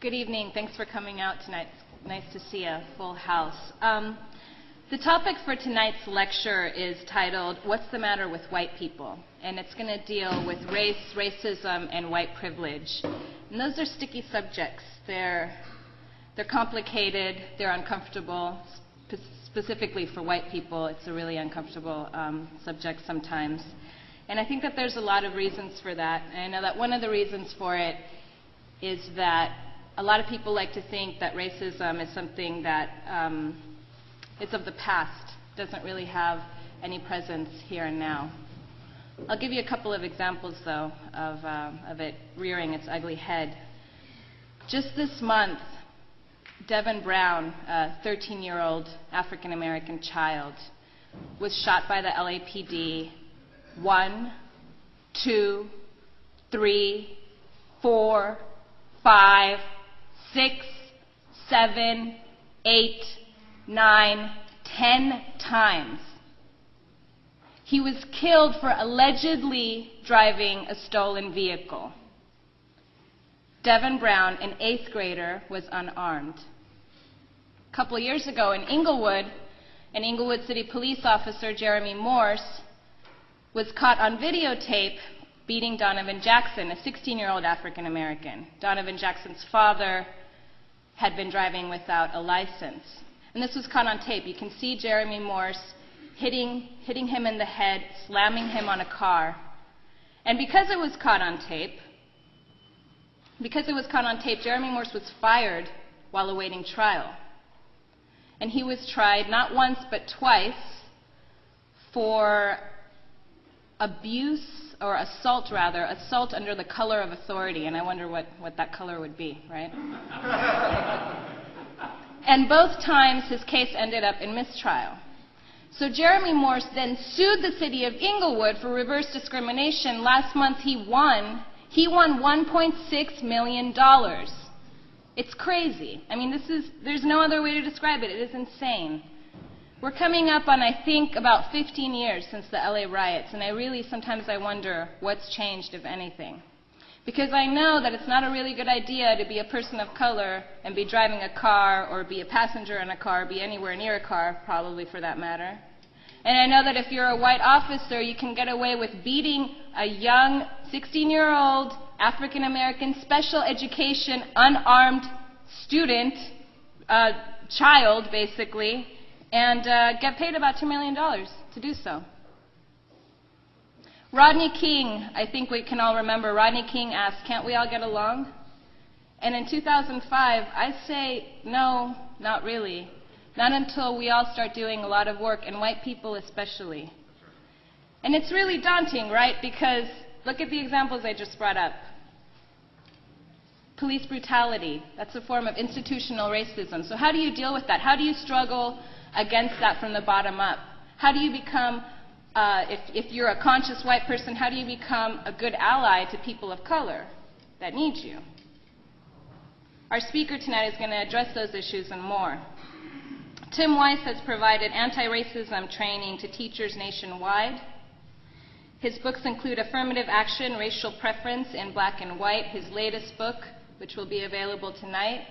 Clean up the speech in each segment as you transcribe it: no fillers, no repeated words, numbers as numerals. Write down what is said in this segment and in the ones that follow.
Good evening. Thanks for coming out tonight. It's nice to see a full house. The topic for tonight's lecture is titled, What's the Matter with White People? And it's going to deal with race, racism, and white privilege. And those are sticky subjects. They're complicated, they're uncomfortable. Specifically for white people, it's a really uncomfortable subject sometimes. And I think that there's a lot of reasons for that. And I know that one of the reasons for it is that a lot of people like to think that racism is something that is of the past, doesn't really have any presence here and now. I'll give you a couple of examples, though, of it rearing its ugly head. Just this month, Devin Brown, a 13-year-old African-American child, was shot by the LAPD 1, 2, 3, 4, 5, 6, 7, 8, 9, 10 times. He was killed for allegedly driving a stolen vehicle. Devin Brown, an 8th grader, was unarmed. A couple of years ago in Inglewood, an Inglewood City police officer, Jeremy Morse, was caught on videotape beating Donovan Jackson, a 16-year-old African-American. Donovan Jackson's father had been driving without a license. And this was caught on tape. You can see Jeremy Morse hitting him in the head, slamming him on a car. And because it was caught on tape, Jeremy Morse was fired while awaiting trial. And he was tried not once but twice for assault under the color of authority. And I wonder what that color would be, right? And both times his case ended up in mistrial. So Jeremy Morse then sued the city of Inglewood for reverse discrimination. Last month he won $1.6 million. It's crazy. I mean, there's no other way to describe it. It is insane. We're coming up on, I think, about 15 years since the LA riots, and sometimes I wonder what's changed, if anything. Because I know that it's not a really good idea to be a person of color and be driving a car, or be a passenger in a car, be anywhere near a car, probably for that matter. And I know that if you're a white officer, you can get away with beating a young 16-year-old African-American special education unarmed student, child basically, and get paid about $2 million to do so. Rodney King, I think we can all remember, Rodney King asked, can't we all get along? And in 2005, I say, no, not really. Not until we all start doing a lot of work, and white people especially. And it's really daunting, right? Because look at the examples I just brought up. Police brutality, that's a form of institutional racism. So how do you deal with that? How do you struggle against that from the bottom up? How do you become, if you're a conscious white person, how do you become a good ally to people of color that need you? Our speaker tonight is going to address those issues and more. Tim Weiss has provided anti-racism training to teachers nationwide. His books include Affirmative Action, Racial Preference in Black and White. His latest book, which will be available tonight,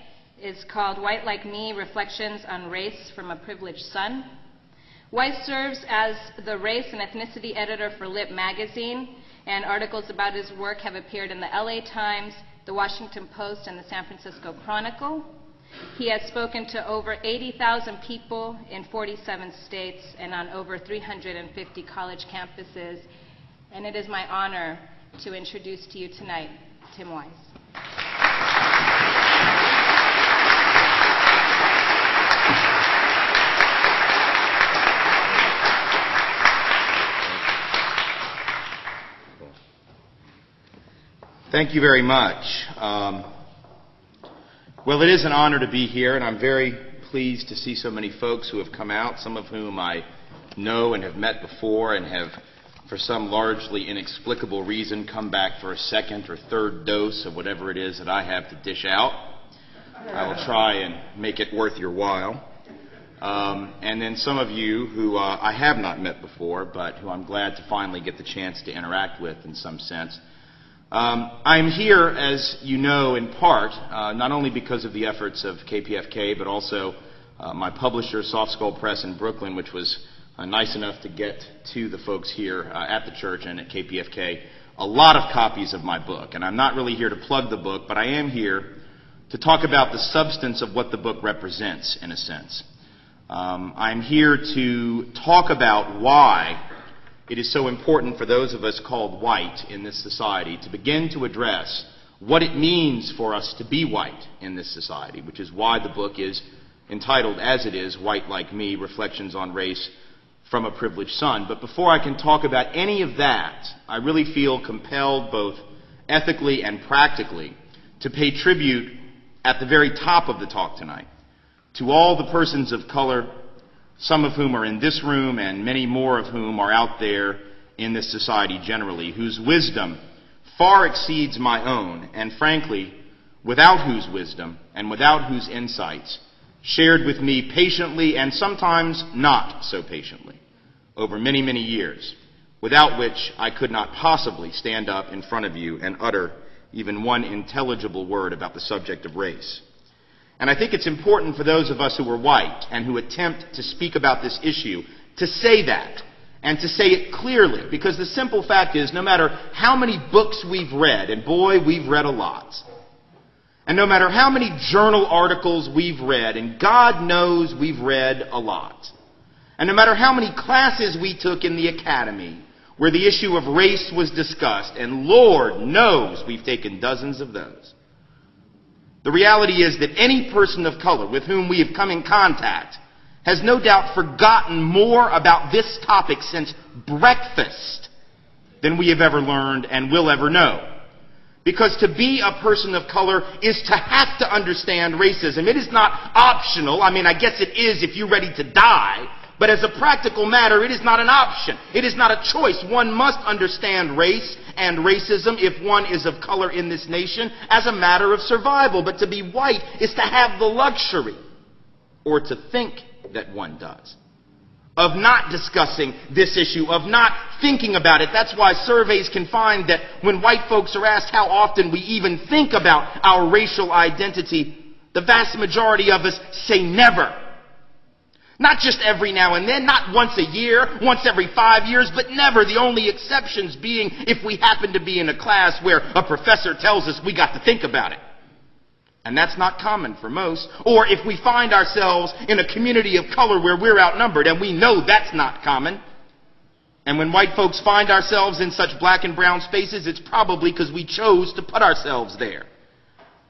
is called White Like Me, Reflections on Race from a Privileged Son. Weiss serves as the race and ethnicity editor for Lip magazine, and articles about his work have appeared in the LA Times, the Washington Post, and the San Francisco Chronicle. He has spoken to over 80,000 people in 47 states and on over 350 college campuses. And it is my honor to introduce to you tonight Tim Weiss. Thank you very much. Well, it is an honor to be here, and I'm very pleased to see so many folks who have come out, some of whom I know and have met before and have, for some largely inexplicable reason, come back for a second or third dose of whatever it is that I have to dish out. I will try and make it worth your while. And then some of you who I have not met before, but who I'm glad to finally get the chance to interact with in some sense. I'm here, as you know, in part, not only because of the efforts of KPFK, but also my publisher, Soft Skull Press in Brooklyn, which was nice enough to get to the folks here at the church and at KPFK a lot of copies of my book. And I'm not really here to plug the book, but I am here to talk about the substance of what the book represents, in a sense. I'm here to talk about why it is so important for those of us called white in this society to begin to address what it means for us to be white in this society, which is why the book is entitled, as it is, White Like Me, Reflections on Race from a Privileged Son. But before I can talk about any of that, I really feel compelled, both ethically and practically, to pay tribute at the very top of the talk tonight to all the persons of color, some of whom are in this room and many more of whom are out there in this society generally, whose wisdom far exceeds my own, and frankly, without whose wisdom and without whose insights, shared with me patiently and sometimes not so patiently over many, many years, without which I could not possibly stand up in front of you and utter even one intelligible word about the subject of race. And I think it's important for those of us who are white and who attempt to speak about this issue to say that, and to say it clearly, because the simple fact is, no matter how many books we've read, and boy, we've read a lot, and no matter how many journal articles we've read, and God knows we've read a lot, and no matter how many classes we took in the academy where the issue of race was discussed, and Lord knows we've taken dozens of those, the reality is that any person of color with whom we have come in contact has no doubt forgotten more about this topic since breakfast than we have ever learned and will ever know. Because to be a person of color is to have to understand racism. It is not optional. I mean, I guess it is if you're ready to die. But as a practical matter, it is not an option. It is not a choice. One must understand race and racism if one is of color in this nation as a matter of survival. But to be white is to have the luxury, or to think that one does, of not discussing this issue, of not thinking about it. That's why surveys can find that when white folks are asked how often we even think about our racial identity, the vast majority of us say never. Not just every now and then, not once a year, once every 5 years, but never. The only exceptions being if we happen to be in a class where a professor tells us we got to think about it. And that's not common for most. Or if we find ourselves in a community of color where we're outnumbered, and we know that's not common. And when white folks find ourselves in such black and brown spaces, it's probably because we chose to put ourselves there.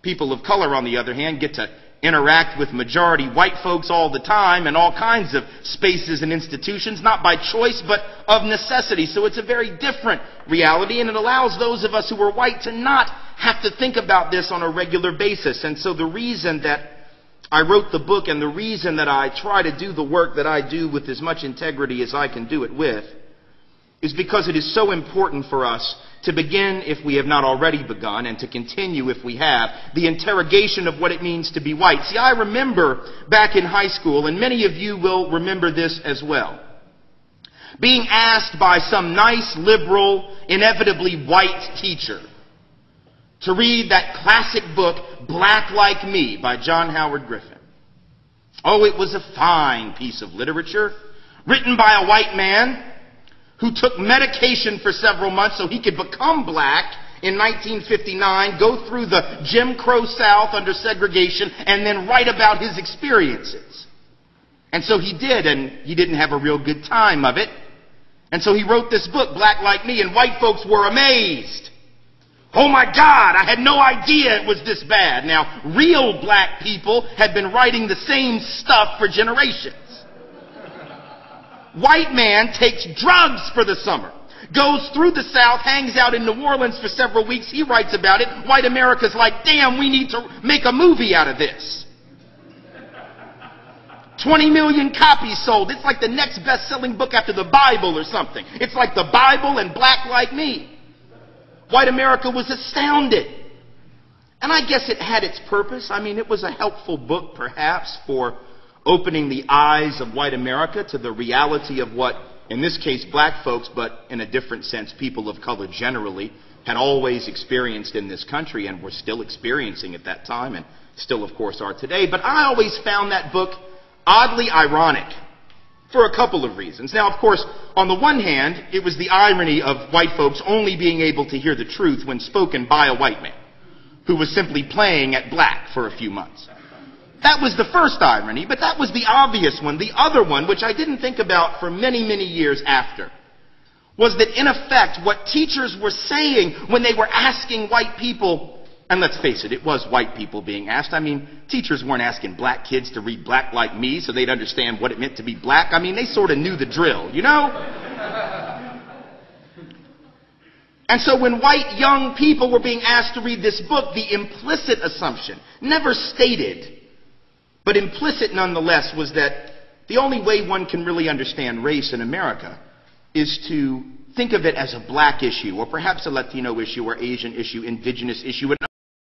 People of color, on the other hand, get to interact with majority white folks all the time in all kinds of spaces and institutions, not by choice, but of necessity. So it's a very different reality, and it allows those of us who are white to not have to think about this on a regular basis. And so the reason that I wrote the book, and the reason that I try to do the work that I do with as much integrity as I can do it with, is because it is so important for us to begin, if we have not already begun, and to continue if we have, the interrogation of what it means to be white. See, I remember back in high school, and many of you will remember this as well, being asked by some nice, liberal, inevitably white teacher to read that classic book, Black Like Me, by John Howard Griffin. Oh, it was a fine piece of literature, written by a white man who took medication for several months so he could become black in 1959, go through the Jim Crow South under segregation, and then write about his experiences. And so he did, and he didn't have a real good time of it. And so he wrote this book, Black Like Me, and white folks were amazed. Oh my God, I had no idea it was this bad. Now, real black people had been writing the same stuff for generations. White man takes drugs for the summer, goes through the South, hangs out in New Orleans for several weeks. He writes about it. White America's like, damn, we need to make a movie out of this. 20 million copies sold. It's like the next best-selling book after the Bible or something. It's like the Bible and Black Like Me. White America was astounded. And I guess it had its purpose. I mean, it was a helpful book, perhaps, for opening the eyes of white America to the reality of what, in this case, black folks, but in a different sense, people of color generally, had always experienced in this country and were still experiencing at that time and still, of course, are today. But I always found that book oddly ironic for a couple of reasons. Now, of course, on the one hand, it was the irony of white folks only being able to hear the truth when spoken by a white man who was simply playing at black for a few months. That was the first irony, but that was the obvious one. The other one, which I didn't think about for many, many years after, was that in effect what teachers were saying when they were asking white people, and let's face it, it was white people being asked. I mean, teachers weren't asking black kids to read Black Like Me so they'd understand what it meant to be black. I mean, they sort of knew the drill, you know? And so when white young people were being asked to read this book, the implicit assumption, never stated, but implicit nonetheless, was that the only way one can really understand race in America is to think of it as a black issue, or perhaps a Latino issue, or Asian issue, indigenous issue,